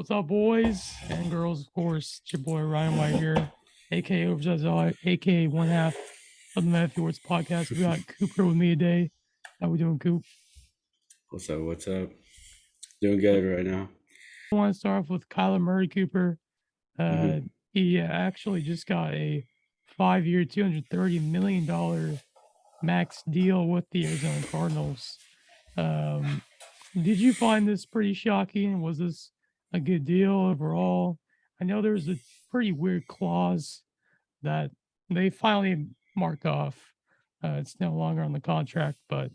What's up, boys and girls? Of course, it's your boy Ryan White here, aka Overjudge, aka one half of the Matthew Words podcast. We got Cooper with me today. How we doing, Coop? What's up? What's up? Doing good right now. I want to start off with Kyler Murray, Cooper. Uh, hmm he actually just got a 5-year, $230 million max deal with the Arizona Cardinals. Um, did you find this pretty shocking? Was this a good deal overall? I know there's a pretty weird clause that they finally marked off. It's no longer on the contract, but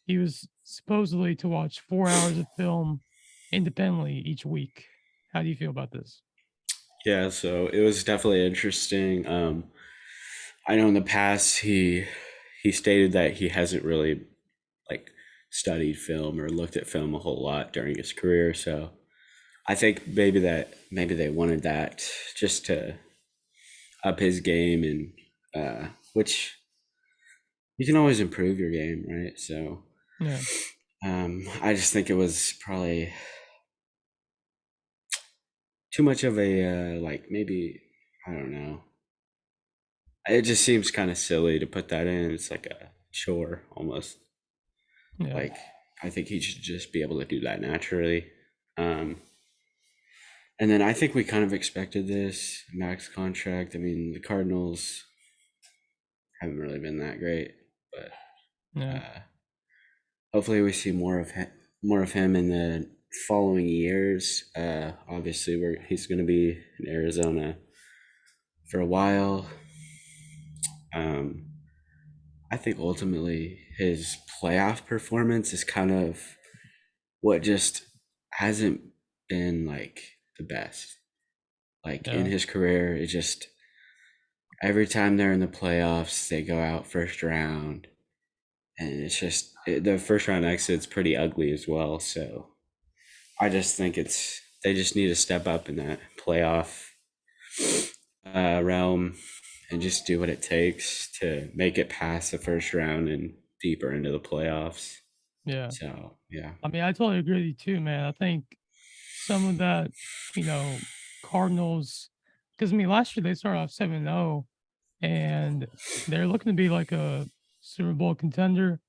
he was supposedly to watch 4 hours of film independently each week. How do you feel about this? Yeah, so it was definitely interesting. I know in the past he stated that he hasn't really like studied film or looked at film a whole lot during his career. So I think maybe they wanted that just to up his game and which you can always improve your game, right? So Yeah, I just think it was probably too much of a like maybe I don't know. It just seems kind of silly to put that in. It's like a chore almost. yeah, Like I think he should just be able to do that naturally. Um, and then I think we kind of expected this max contract. I mean, the Cardinals haven't really been that great, but yeah, uh, hopefully we see more of him in the following years. Obviously, he's going to be in Arizona for a while. Um, I think ultimately his playoff performance is kind of what just hasn't been like the best. Like in yeah, his career, it just every time they're in the playoffs, they go out first round, and the first round exit's pretty ugly as well. So I just think they just need to step up in that playoff realm and just do what it takes to make it past the first round and deeper into the playoffs. yeah. So yeah, I mean, I totally agree with you too, man. I think some of that, you know, Cardinals, because I mean, last year they started off 7-0 and they're looking to be like a Super Bowl contender.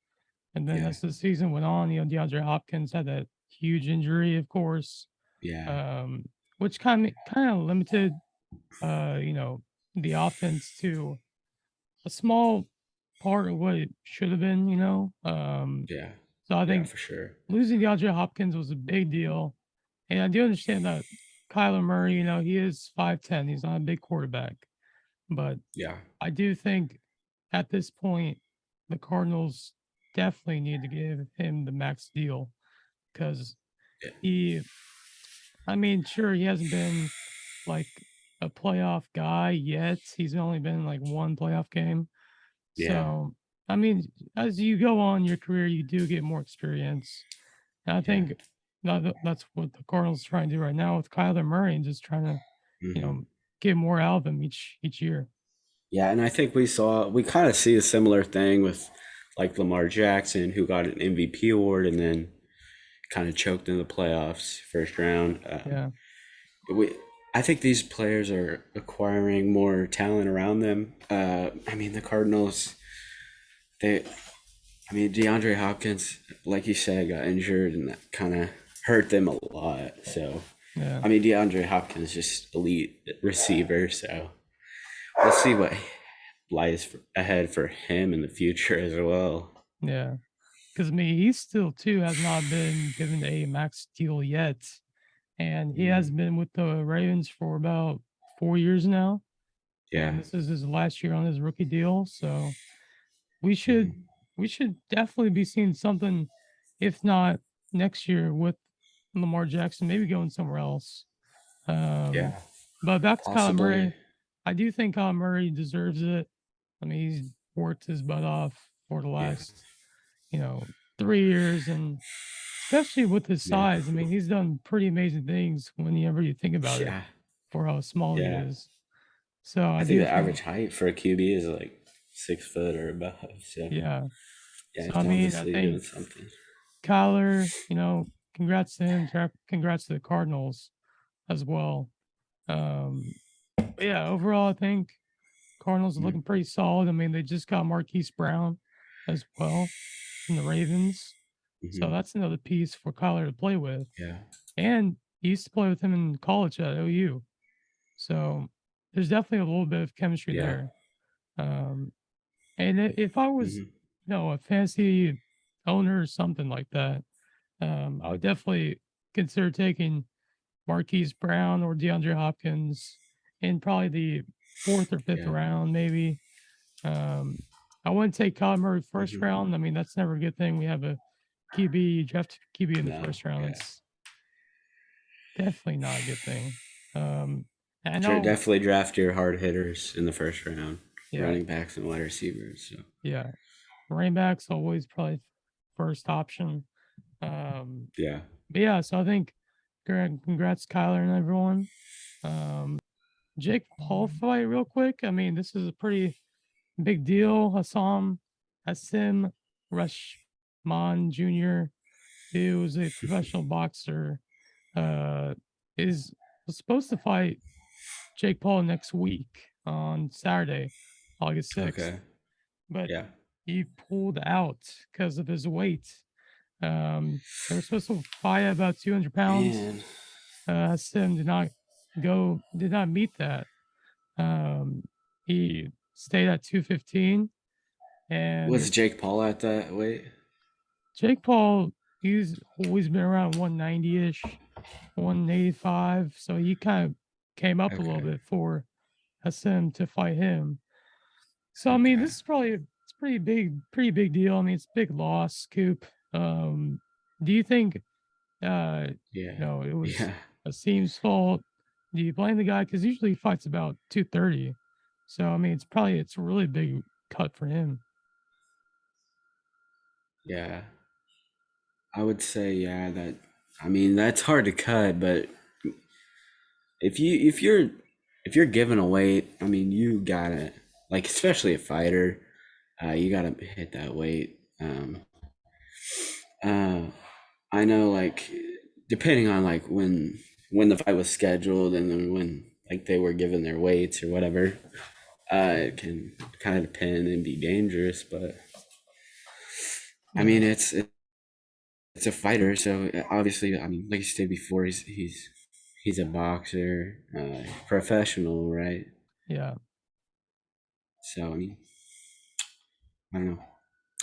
And then yeah, as the season went on, DeAndre Hopkins had that huge injury, of course, yeah, um, which kind of limited, you know, the offense to a small part of what it should have been. yeah, So I yeah, think for sure. losing DeAndre Hopkins was a big deal, and I do understand that Kyler Murray, he is 5'10". He's not a big quarterback, but Yeah, I do think at this point the Cardinals definitely need to give him the max deal because yeah, he, I mean, sure, he hasn't been like a playoff guy yet. He's only been in like one playoff game. yeah, So, I mean, as you go on in your career, you do get more experience. And I yeah. think that's what the Cardinals are trying to do right now with Kyler Murray and just trying to, you hmm know, get more out of him each year. Yeah, and I think we kind of see a similar thing with like Lamar Jackson, who got an MVP award and then kind of choked in the playoffs first round. Yeah. We, I think these players are acquiring more talent around them. I mean, the Cardinals, they, I mean, DeAndre Hopkins, like you said, got injured and that kind of hurt them a lot. So, Yeah. I mean, DeAndre Hopkins is just elite receiver. So, we'll see what lies ahead for him in the future as well. Yeah. Because I mean, he still too has not been given a max deal yet, and he has Mm, been with the Ravens for about 4 years now, yeah. and this is his last year on his rookie deal. So we should hmm we should definitely be seeing something, if not next year with Lamar Jackson, maybe going somewhere else. Um, Yeah. but back to Kyler Possibly. Murray, I do think Kyler Murray deserves it. I mean, he's worked his butt off for the Yeah. last, you know, 3 years, and especially with his Yeah. size. I mean, he's done pretty amazing things whenever you think about it Yeah. for how small he Yeah. is. So I I think do the think, average height for a QB is like 6 foot or above. So yeah. yeah, So he's I mean, I obviously doing think something. Kyler, congrats to him. Congrats to the Cardinals. as well. Um, but yeah, overall, I think Cardinals are Mhm. looking pretty solid. I mean, they just got Marquise Brown as well from the Ravens. So Mhm. that's another piece for Kyler to play with. Yeah. And he used to play with him in college at OU. So there's definitely a little bit of chemistry Yeah. there. Um, and if I was, Mhm. a fantasy owner or something like that, I would definitely consider taking Marquise Brown or DeAndre Hopkins in probably the fourth or fifth Yeah. round, maybe. Um, I wouldn't take Kyler Murray first Mhm. round. I mean, that's never a good thing. We have a QB, draft QB in the No. first round. Yeah. That's definitely not a good thing. I know, Definitely draft your hard hitters in the first round, yeah, running backs and wide receivers. So yeah. Running back's always probably first option. yeah. But yeah, so I think congrats Kyler and everyone. Jake Paul fight real quick. I mean, this is a pretty big deal. Hassim Rashman Jr., who was a professional boxer, uh, is was supposed to fight Jake Paul next week on Saturday, August 6th, Okay. but Yeah. he pulled out because of his weight. They were supposed to fight at about 200 pounds. Man, Hassim did not meet that. Um, he stayed at 215, was and Jake Paul at that weight? Jake Paul, he's always been around 190 ish, 185. So he kind of came up a little Okay. bit for Hassim to fight him. So I mean, Okay. this is probably it's pretty big deal. I mean, it's a big loss, Coop. Um, do you think Yeah. it was Yeah. Hassim's fault? Do you blame the guy? Because usually he fights about 230. So I mean, it's a really big cut for him. Yeah. I would say yeah that I mean that's hard to cut, but if you're giving a weight, I mean you gotta like especially a fighter, you gotta hit that weight. Uh, I know like depending on like when the fight was scheduled and then when like they were given their weights or whatever, it can kind of depend and be dangerous. But I Yeah. mean it's a fighter, so obviously I mean like you said before, he's a boxer, professional, right? Yeah. So I mean I don't know.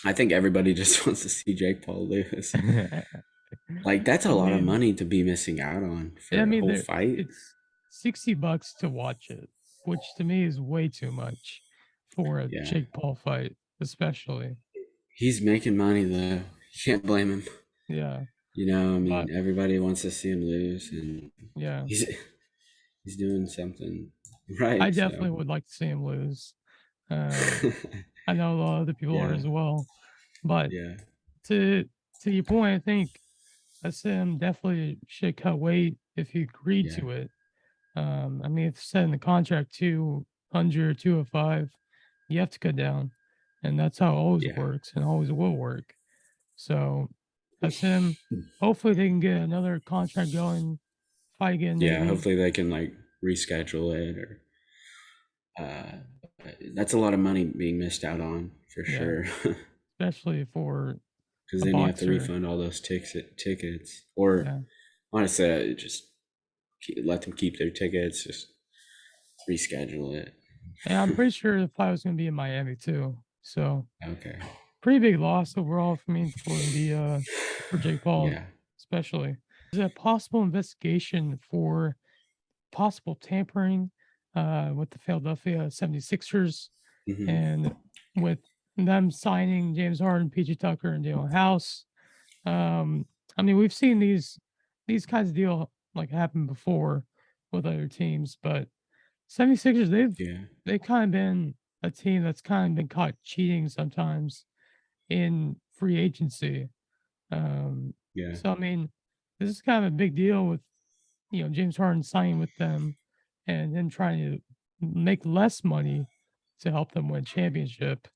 I think everybody just wants to see Jake Paul lose. Like that's a I lot of mean, money to be missing out on I for a mean, whole there fight. it's $60 to watch it, which to me is way too much for a Yeah. Jake Paul fight, especially. He's making money though. You can't blame him. Yeah. I But mean, everybody wants to see him lose, and yeah, he's he's doing something I right. So, definitely would like to see him lose. Um, I know a lot of other people are yeah, as well. But yeah, to to your point, I think SM definitely should cut weight if he agreed yeah, to it. I mean, it's said in the contract 200, 205, you have to cut down. And that's how it always yeah, works and always will work. So that's him. Hopefully they can get another contract going, fight again yeah. maybe. Hopefully they can like reschedule it, or uh, that's a lot of money being missed out on for Yeah. sure. Especially for Because a then you have to boxer. refund all those tickets, or Yeah. honestly, just let them keep their tickets. Just reschedule it. And I'm pretty sure the fight was gonna be in Miami too. So Okay. pretty big loss overall for me for Jake Paul, Yeah. especially. There's a possible investigation for possible tampering with the Philadelphia 76ers Hmm. and with them signing James Harden, PG Tucker, and Dalen House. Um, I mean, we've seen these kinds of deal like happen before with other teams, but 76ers, Yeah. they've kind of been a team that's kind of been caught cheating sometimes in free agency. Um, Yeah. so I mean, this is kind of a big deal with James Harden signing with them and him trying to make less money to help them win championship.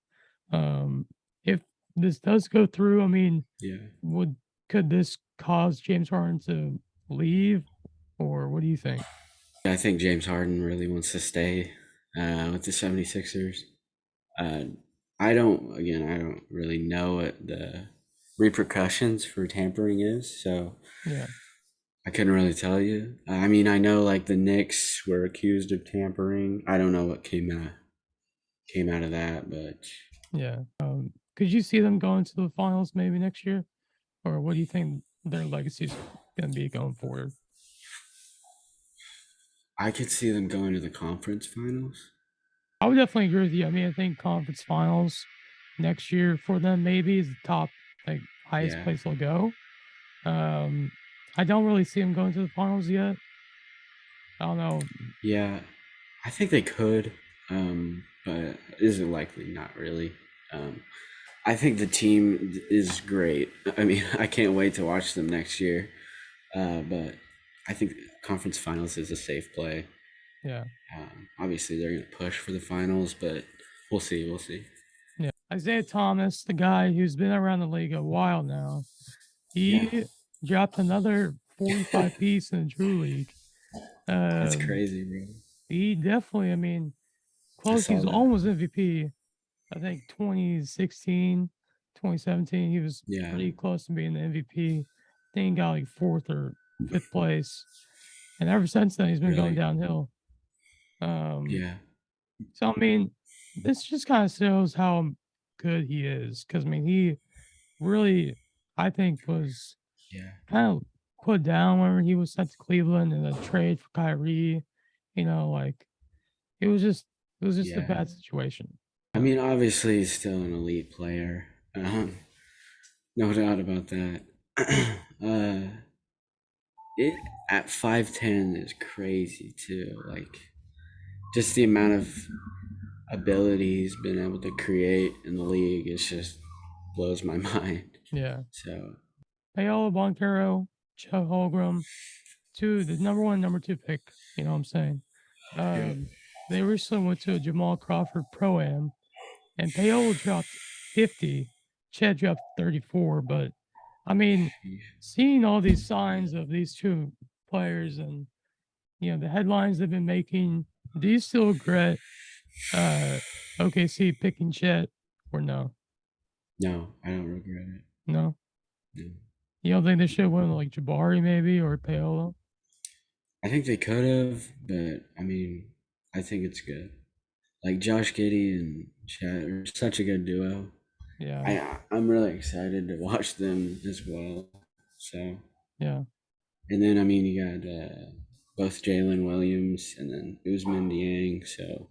If this does go through, I mean, Yeah. would could this cause James Harden to leave or what do you think? I think James Harden really wants to stay with the 76ers. Uh, I don't really know what the repercussions for tampering is, so Yeah, I couldn't really tell you. I mean, I know like the Knicks were accused of tampering. I don't know what came out of that, but yeah. Could you see them going to the finals maybe next year, or what do you think their legacy's gonna be going forward? I could see them going to the conference finals. I would definitely agree with you. I mean, I think conference finals next year for them maybe is the top, like, highest Yeah, place they'll go. Um, I don't really see them going to the finals yet. I don't know. yeah, I think they could, but isn't likely. Not really. Um, I think the team is great. I mean, I can't wait to watch them next year. But I think conference finals is a safe play. Yeah, Obviously, they're going to push for the finals, but we'll see. We'll see. yeah. Isaiah Thomas, the guy who's been around the league a while now, Yeah, he dropped another 45 piece in the Drew League. that's Um, crazy, bro. he definitely, I mean, I close. saw He's that. almost MVP. I think 2016, 2017, he was Yeah, pretty close to being the MVP. I think he got like fourth or fifth place. And ever since then, he's been going really. downhill. Um, Yeah, so, I mean, this just kind of shows how good he is. Cause, I mean, he really, I think, was yeah, kind of put down whenever he was sent to Cleveland in a trade for Kyrie. You know, like it was just a yeah. bad situation. I Yeah. mean, obviously, he's still an elite player. No doubt about that. uh, it at 5'10" is crazy too. Like just the amount of ability he's been able to create in the league is just blows my mind. Yeah. So Paolo Banchero, Joe Holgram, the number one, number two pick. You know what I'm saying? yeah, Um, they recently went to a Jamal Crawford Pro Am, and Paolo dropped 50. Chet dropped 34. But I mean, seeing all these signs of these two players and the headlines they've been making, do you still regret uh OKC picking Chet or no? no, I don't regret it. No? No. You don't think they should have went like Jabari maybe or Paolo? I think they could have, but I mean, I think it's good. Like Josh Giddey and Chet are such a good duo. Yeah. I'm really excited to watch them as well. So, Yeah. and then I mean, you got both Jalen Williams and then Usman Dieng. So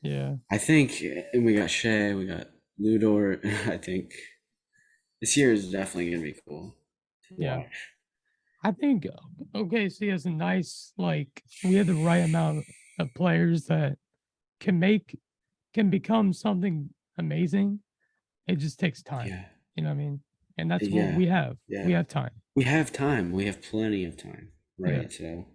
Yeah. I think, and we got Shea, we got Ludor. I think this year is definitely gonna be cool to Yeah. watch. I think OKC has a nice like we have the right amount of players that can make can become something amazing. It just takes time. Yeah, You know what I mean? And that's what yeah, we have. We yeah. have time. We have time. We have plenty of time, Yeah. right? So,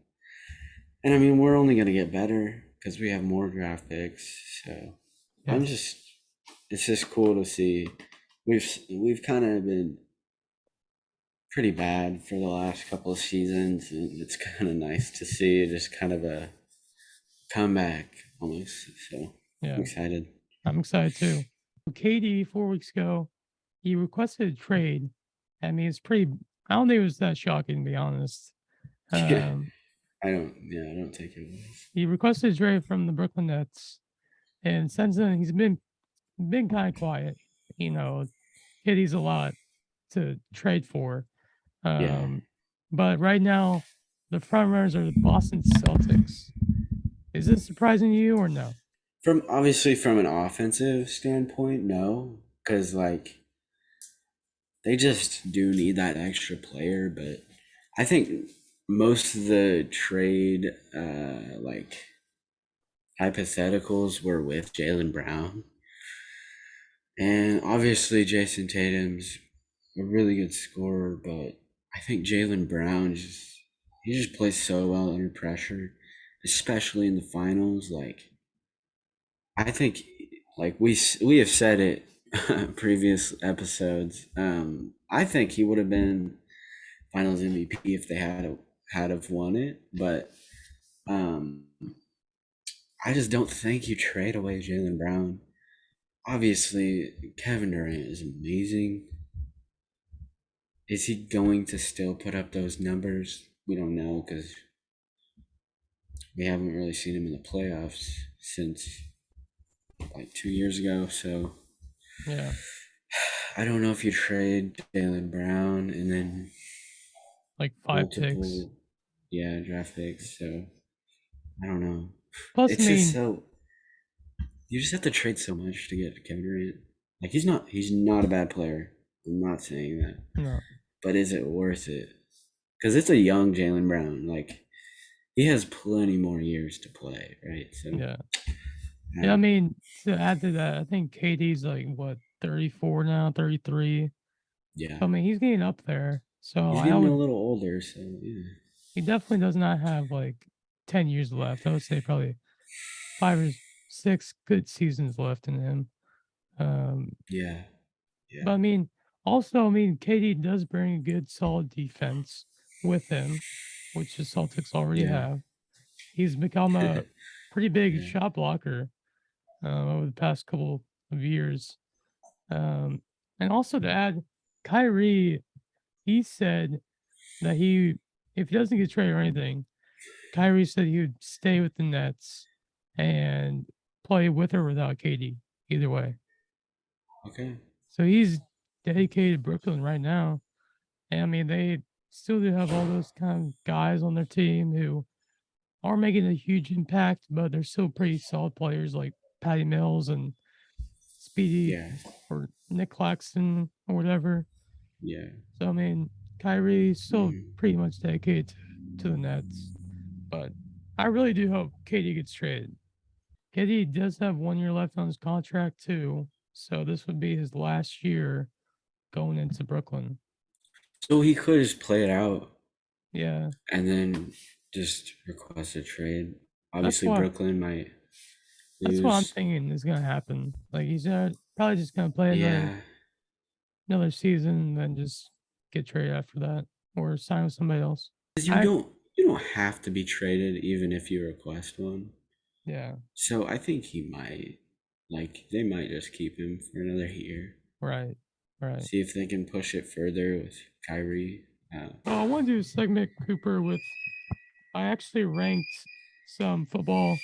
and I mean, we're only gonna get better because we have more draft picks. So, Yeah. I'm just, it's just cool to see. We've kind of been pretty bad for the last couple of seasons, and it's kind of nice to see just kind of a comeback almost. So, I'm Yeah. excited. I'm excited too. KD 4 weeks ago, he requested a trade. I mean, it's pretty I don't think it was that shocking to be honest. Yeah, Um, Yeah, I don't think it was. he requested a trade from the Brooklyn Nets. And since then he's been kind of quiet. You know, KD's a lot to trade for. Yeah, Um, but right now, the front runners are the Boston Celtics. Is this surprising to you or no? from obviously from an offensive standpoint, no, because like they just do need that extra player. But I think most of the trade, like hypotheticals, were with Jalen Brown, and obviously Jason Tatum's a really good scorer, but I think Jalen Brown just he just plays so well under pressure, especially in the finals. Like I think, like we have said it previous episodes. I think he would have been Finals MVP if they had had have won it, but um, I just don't think you trade away Jalen Brown. Obviously, Kevin Durant is amazing. Is he going to still put up those numbers? We don't know because we haven't really seen him in the playoffs since like 2 years ago. So Yeah. I don't know if you trade Jalen Brown and then Like 5 picks. multiple, yeah, draft picks. So I don't know. Plus, I It's just mean, so you just have to trade so much to get Kevin Durant. Like he's not a bad player. I'm not saying that, no. but is it worth it? Because it's a young Jalen Brown. Like he has plenty more years to play, right? So Yeah. Yeah, I mean, to add to that, I think KD's like what 34 now, 33. yeah, I mean, he's getting up there. So he's I getting a would little older. So yeah, he definitely does not have like 10 years left. I would say probably 5 or 6 good seasons left in him. Um, yeah, but yeah, I mean, also, I mean, KD does bring a good, solid defense with him, which the Celtics already yeah, have. He's become a pretty big yeah. shot blocker over the past couple of years. And also to add, Kyrie, he said that if he doesn't get traded or anything, Kyrie said he would stay with the Nets and play with or without KD, either way. Okay. So he's dedicated to Brooklyn right now. And I mean, they still do have all those kind of guys on their team who are making a huge impact, but they're still pretty solid players like Patty Mills and Speedy Yeah, or Nick Claxton or whatever. yeah. So I mean, Kyrie's still Mhm. pretty much dedicated to the Nets, but I really do hope KD gets traded. KD does have 1 year left on his contract too, so this would be his last year going into Brooklyn. So he could just play it out Yeah, and then just request a trade. that's Obviously, why Brooklyn might that's what I'm lose. thinking is gonna happen. Like he's probably just gonna play Yeah, another season and then just get traded after that or sign with somebody else. because you I don't have to be traded even if you request one. yeah, So I think he might, like, they might just keep him for another year. right, right. See if they can push it further with Kyrie. Well, I want to do a segment, Cooper, with I actually ranked some football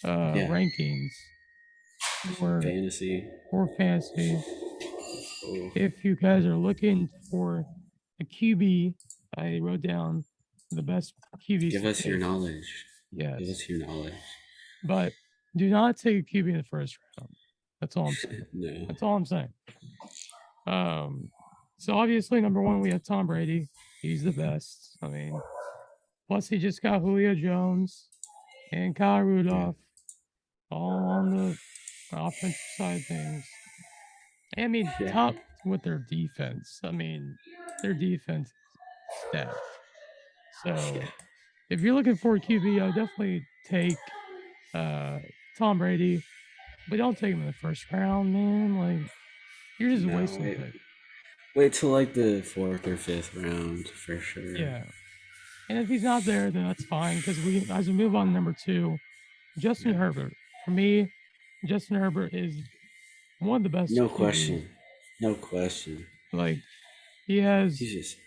Yeah, rankings for fantasy. fantasy. Oh, If you guys are looking for a QB, I wrote down the best QBs give to us your take. knowledge. Give Yes, us your knowledge. but do not take a QB in the first round. That's all I'm saying. No. That's all I'm saying. So obviously, number one, we have Tom Brady. He's the best. I mean, plus he just got Julio Jones and Kyle Yeah. Rudolph all on the offensive side of things. I mean, Yeah. top with their defense. I mean, their defense is stacked. Yeah. So if you're looking for a QB, I would definitely take uh, Tom Brady, but don't take him in the first round, man. Like you're just No, wasting a wait. pick. Wait till like the fourth or fifth round for sure. Yeah. And if he's not there, then that's fine because as we move on to number two, Justin Yeah. Herbert. For me, Justin Herbert is one of the best No QBs. question. No question. Like he has He's just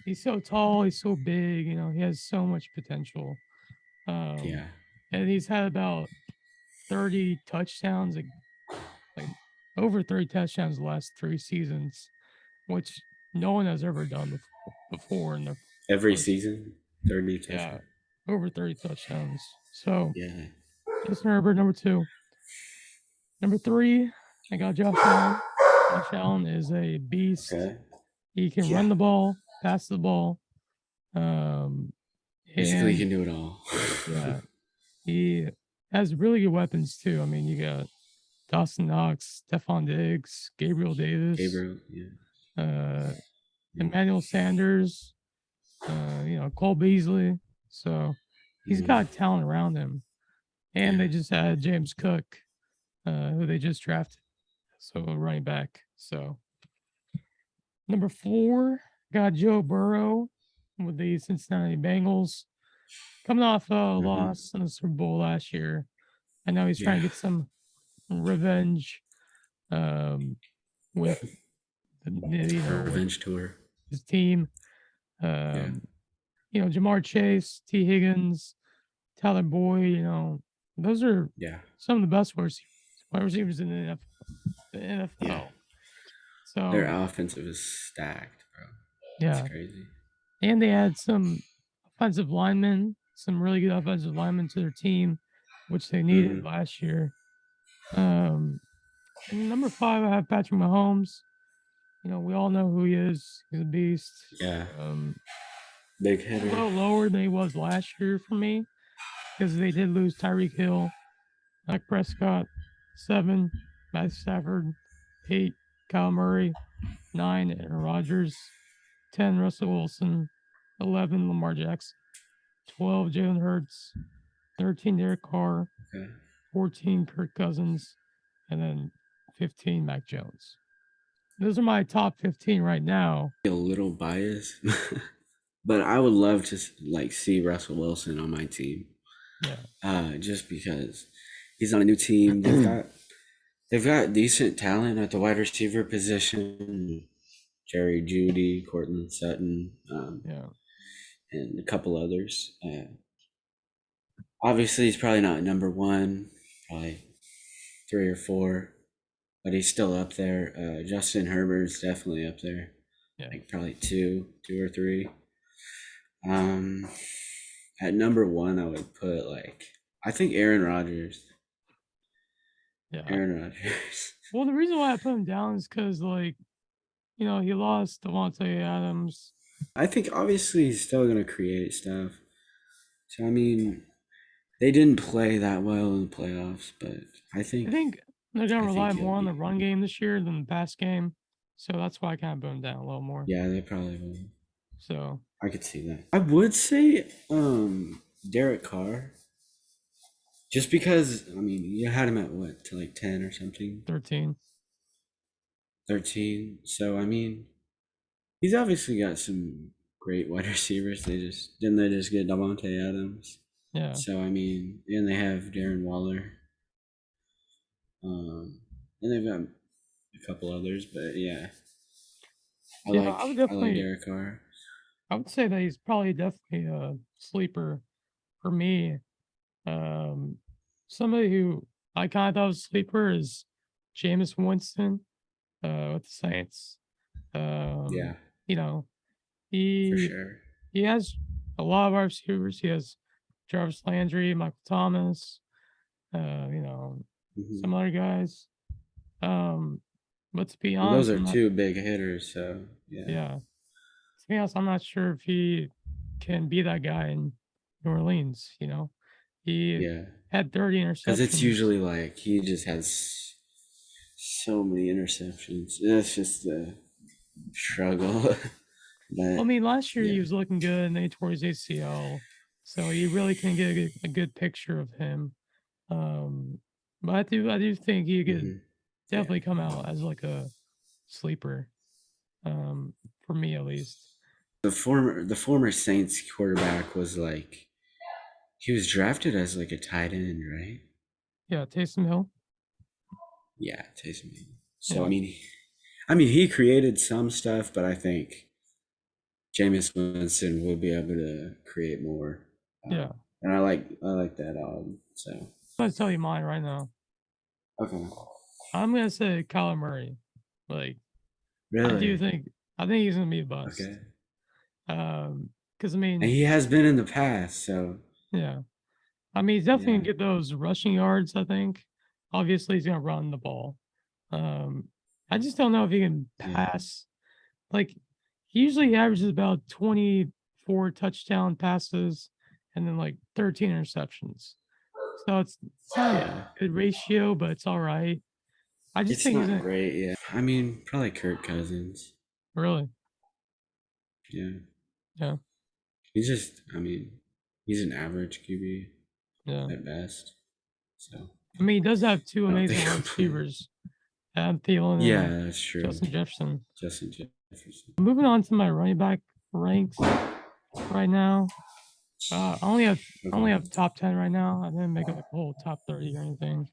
he's so tall, he's so big, he has so much potential. yeah. And he's had about 30 touchdowns, like over 30 touchdowns the last 3 seasons, which no one has ever done before in their Every first, season, 30 yeah, touchdowns. over 30 touchdowns. So Yeah. Justin Herbert, number two. Number three, I got Josh Allen. Josh Allen is a beast. Okay. He can Yeah. run the ball, pass the ball, Basically, he and can do it all. yeah, he has really good weapons too. I mean, you got Dawson Knox, Stephon Diggs, Gabriel Davis, Gabriel. Yeah. uh, Emmanuel Sanders, Cole Beasley. So he's Mhm. got talent around him. And Yeah. they just had James Cook, who they just drafted. So running back. So number four, got Joe Burrow. with the Cincinnati Bengals, coming off a Hmm. loss in the Super Bowl last year. I know he's trying Yeah. to get some revenge um, with Revenge tour. his team. Yeah. Um, Jamar Chase, T. Higgins, Tyler Boyd. Those are Yeah. some of the best wide receivers in the Yeah. NFL. Their So offensive is stacked, bro. It's yeah, crazy. and they had some offensive linemen, some really good offensive linemen to their team, which they needed Hmm. last year. And number 5, I have Patrick Mahomes. We all know who he is. He's a beast. Yeah. Um, Big a hitter. little lower than he was last year for me because they did lose Tyreek Hill, Dak Prescott, 7, Matthew Stafford, 8, Kyle Murray, 9, Aaron Rodgers, 10, Russell Wilson, 11, Lamar Jackson, 12, Jalen Hurts, 13, Derek Carr, Okay. 14, Kirk Cousins, and then 15, Mac Jones. Those are my top 15 right now. A little biased, but I would love to see Russell Wilson on my team. Yeah. Just because he's on a new team. They've got decent talent at the wide receiver position. Jerry Judy, Cortland Sutton, Yeah. and a couple others. Obviously, he's probably not number one, probably 3 or 4, but he's still up there. Justin Herbert's definitely up there, Yeah. like probably 2 or 3. At number 1, I would put I think Aaron Rodgers. Yeah. Aaron Rodgers. Well, the reason why I put him down is because, he lost Devontae Adams. I think obviously he's still gonna create stuff. So I mean, they didn't play that well in the playoffs, but I think they're going to rely he'll more on be the run game this year than the pass game. So that's why I kind of put him down a little more. Yeah, they probably will. So I could see that. I would say Derek Carr. Just because I mean you had him at what, to 10 or something? 13. 13. So I mean he's obviously got some great wide receivers. They just get Davante Adams. Yeah. So I mean, and they have Darren Waller. And they've got a couple others, but yeah. I like Derek Carr. I would say that he's probably definitely a sleeper for me. Somebody who I kind of thought was a sleeper is Jameis Winston with the Saints. Yeah, You know, for he sure. he has a lot of our receivers. He has Jarvis Landry, Michael Thomas, some other guys. But to be Well, those honest, are 2 big hitters, so yeah. yeah. To be honest, I'm not sure if he can be that guy in New Orleans. He Yeah. had 30 interceptions. Because it's usually he just has so many interceptions. That's just the struggle. But I mean, last year yeah. he was looking good, and then he tore his ACL, so you really can get a good picture of him. But I do think he could definitely come out as a sleeper, for me at least. The former Saints quarterback was he was drafted as a tight end, right? Yeah, Taysom Hill. Yeah, Taysom Hill. So I mean he created some stuff, but I think Jameis Winston will be able to create more. Yeah. And I like that. So I'll tell you mine right now. Okay. I'm gonna say Kyler Murray. Really? I think he's gonna be a bust. Okay. Because I mean, And he has been in the past, so yeah. I mean, he's definitely gonna get those rushing yards. I think. Obviously, he's gonna run the ball. I just don't know if he can pass. He usually averages about 24 touchdown passes and then 13 interceptions. So it's not a good ratio, but it's all right. I just it's think not great. Yeah, I mean, probably Kirk Cousins. Really? Yeah. Yeah. He's just, I mean, he's an average QB. Yeah. At best. So. I mean, he does have 2 amazing wide receivers. Adam Thielen and that's true. Justin Jefferson. Moving Moving on to my running back ranks. right now. I only Okay. have top 10 right now. I didn't make it like a whole top 30 or anything.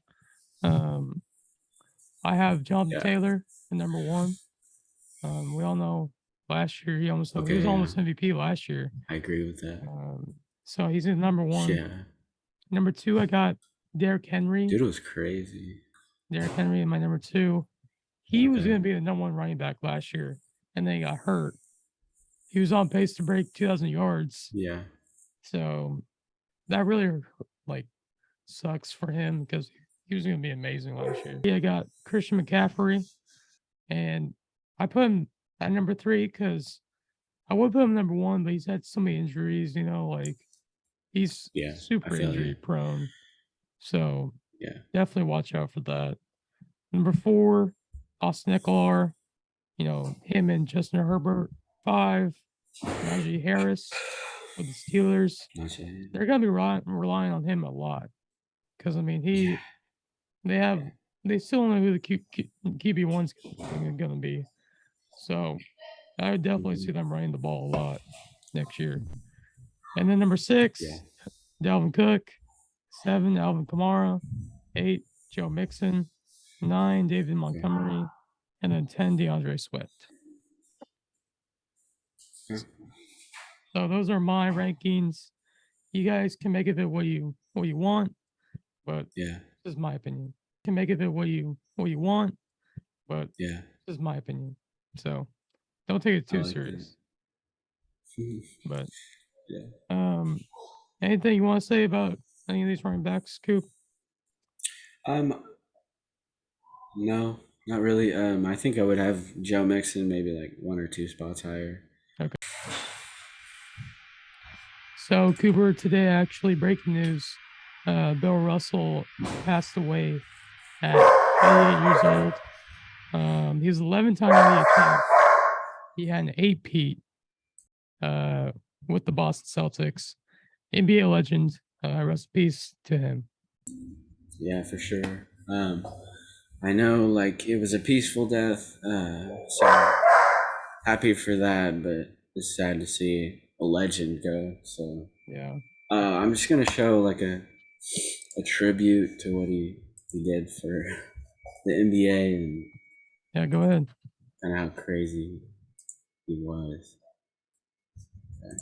Um, I have Jonathan Yeah. Taylor at number 1. We all know last year he was Okay. Yeah. almost MVP last year. I agree with that. So he's in number 1. Yeah. Number 2, I got Derrick Henry. Dude was crazy. Derrick Henry in my number 2. He was Okay. going to be the number 1 running back last year, and then he got hurt. He was on pace to break 2,000 yards. Yeah. So that really like sucks for him because he was going to be amazing last year. Yeah, I got Christian McCaffrey, and I put him at number 3 because I would put him number 1, but he's had so many injuries. You know, like he's Yeah. I super feel injury you. prone. So Yeah. definitely watch out for that. Number 4, Austin Eckler. You know, him and Justin Herbert. 5, Najee Harris with the Steelers. They're gonna be relying on him a lot because I mean Yeah. they still don't know who the QB1's gonna be. So I would definitely see them running the ball a lot next year. And then number 6, Yeah. Dalvin Cook. 7, Alvin Kamara. 8, Joe Mixon. 9, David Montgomery. And then 10, DeAndre Swift. So those are my rankings. You guys can make of it what you want, but Yeah. this is my opinion. You can make of it what you want, but Yeah. this is my opinion. So don't take it too like serious. But yeah. Anything you want to say about any of these running backs, Coop? No, not really. I think I would have Joe Mixon maybe like 1 or 2 spots higher. Okay. So Cooper, today actually breaking news. Bill Russell passed away at 88 years old. He was 11-time NBA champ. He had an 8-peat with the Boston Celtics. NBA legend. Rest in peace to him. Yeah, for sure. I know, like, it was a peaceful death, so happy for that, but it's sad to see a legend go. So yeah, I'm just gonna show like a tribute to what he did for the NBA and yeah. Go ahead. And how crazy he was. Okay.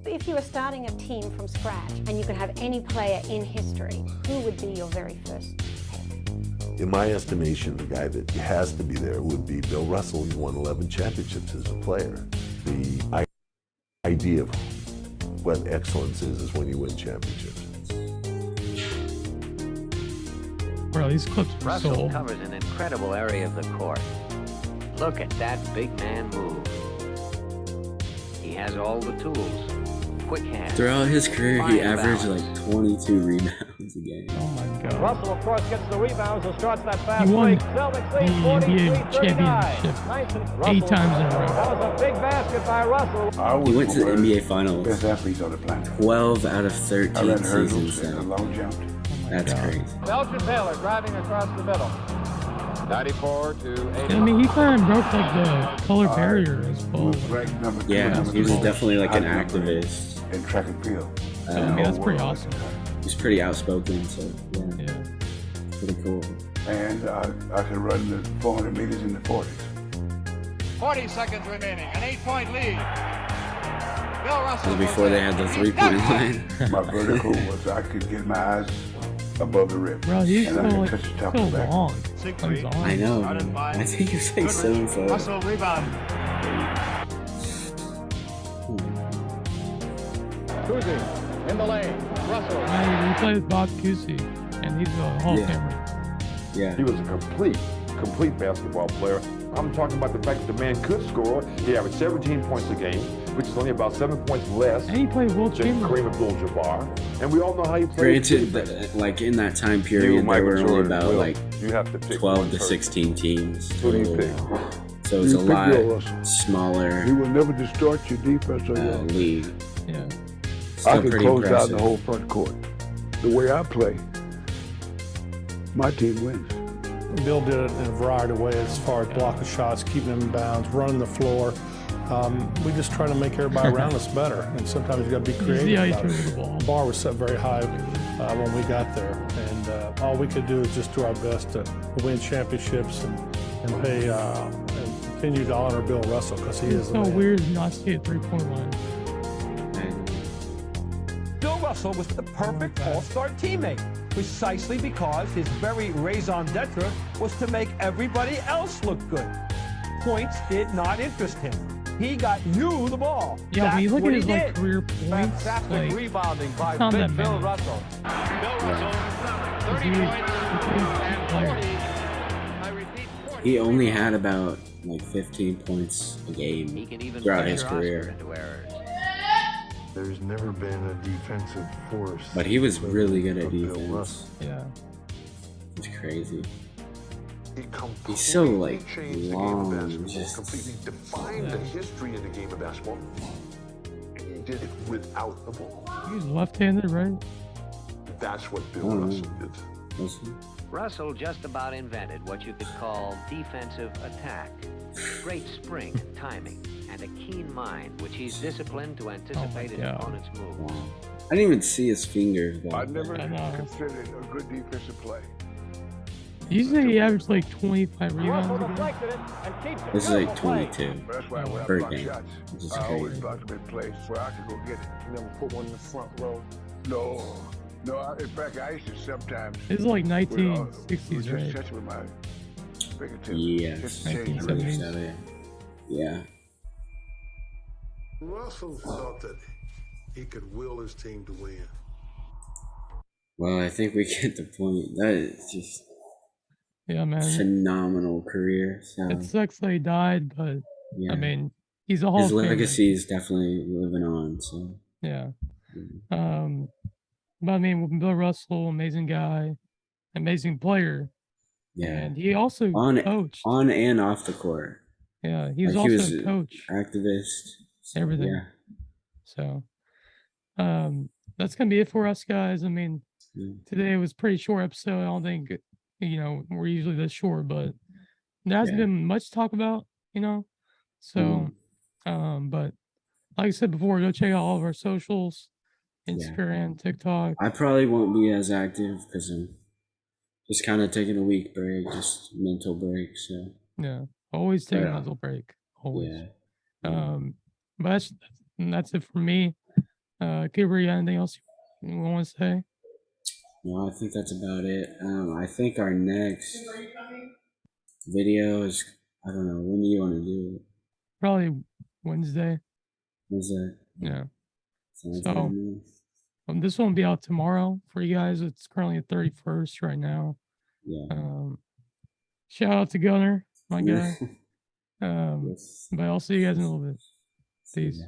If you were starting a team from scratch and you could have any player in history, who would be your very first pick? In my estimation, the guy that has to be there would be Bill Russell. He won 11 championships as a player. The idea of what excellence is when you win championships. Bro, these clips are Russell so covers an incredible area of the court. Look at that big man move. He has all the tools. Quick hands. Throughout his career, he Fine averaged balance. like 22 rebounds a game. Oh my god. Russell, of course, gets the rebounds and starts that fast He won break. Celtics lead the NBA 43-39. championship Nice and 8 times in a row. That was a big basket by Russell. He went to the NBA Best Finals athletes on the planet. 12 out of I 13 ran seasons. hurdles and a So long jump. that's God. crazy. Belgian Taylor driving across the middle. 94 to 80. I mean, he kind of broke like the color barrier as well. Was ranked number two, Yeah, number he was three. definitely like an I remember activist. in track and field. I mean, that's pretty awesome. He's pretty outspoken, so yeah, Yeah. pretty cool. And I could run the 400 meters in the 40s. 40 seconds remaining. An 8-point lead. Bill This Russell. was before they had the 3-point line. My vertical was I could get my eyes above the rim. Bro, he's and so I could like touch the top so of the back. long. On his arms. I know. Man. I think he was like 7 foot. Russell rebound. Kuzi in the lane. Russell. We played with Bob Cousy, and he's a Hall of Yeah. Famer. Yeah. He was a complete basketball player. I'm talking about the fact that the man could score. He averaged 17 points a game, which is only about 7 points less And he played Will than Chamberlain. Kareem Abdul-Jabbar. And we all know how he played. Granted, that, like in that time You, period, there Michael were only Jordan, about Will, like you have to pick 12 one to person. 16 teams Who do you total. pick? So it's a pick lot Bill Russell. smaller He will never distort your defense or your league. Yeah. I Still can pretty close out impressive. the whole front court. The way I play, my team wins. Bill did it in a variety of ways as far as blocking shots, keeping them in bounds, running the floor. We just try to make everybody around us better, and sometimes you got to be creative. Yeah, he about threw it. the ball. The bar was set very high when we got there, and all we could do is just do our best to win championships and pay and continue to honor Bill Russell because he is It's the so man. weird not to see a 3-point line. Bill Russell was the perfect all-star teammate, precisely because his very raison d'etre was to make everybody else look good. Points did not interest him. He got you the ball. Yeah, when you That's look what at his he like did. career points, Fantastic like rebounding by not that Big Bill many. Russell. Bill Russell, 30 He's points and 40. I repeat, 40. He only had about like 15 points a He game can even throughout push his Oscar career. into errors. There's never been a defensive force. But he was really good at of Bill defense. Russell. yeah. It's crazy. He He's so completely like changed the game long. of basketball, Just completely defined the history of the game of basketball. And he did it without the ball. He was left-handed, right? That's what Bill Oh, Russell yeah. did. was he? Russell just about invented what you could call defensive attack. Great spring and timing, and a keen mind, which he's disciplined to anticipate his God. opponent's moves. Wow. I didn't even see his fingers. Though. I never I know. considered it a good defensive play. Usually he averaged like 25 Russell rebounds a game. deflected it and keeps it. This is like Beautiful play. 22. That's why when I Per block game, shots, which is I always crazy. block them in place where I can go get it. You never put one in the front row. No. In fact, I used to sometimes. This is like with, 1960s, just right? touch with my fingertips. Yes. Just to change 1970s. direction. 77. Yeah. Russell thought that he could will his team to win. Well, I think we get the point. That is just Yeah, man. phenomenal career. So It sucks that he died, but yeah, I mean, he's a Hall his of Famer. legacy is definitely living on. So Yeah. mm. But I mean, with Bill Russell, amazing guy, amazing player, yeah, and he also coached. on and off the court, Yeah, he was like, he also was a coach. activist. So, Everything. Yeah. So, that's gonna be it for us, guys. I mean, Yeah. today was a pretty short episode. I don't think, we're usually this short, but there hasn't Yeah. been much to talk about, So, but like I said before, go check out all of our socials, Yeah. Instagram, TikTok. I probably won't be as active because I'm just kind of taking a week break, just mental break. So Yeah, always take a Yeah. mental break. Always. yeah. But that's it for me. Cooper, you got anything else you want to say? No, I think that's about it. I think our next video is, I don't know, when do you want to do it? Probably Wednesday. Is that? Yeah. Sounds So- good to me. This won't be out tomorrow for you guys. It's currently at 31st right now. Yeah. Shout out to Gunner, my guy. Yes. But I'll see you guys in a little bit. See Peace. ya.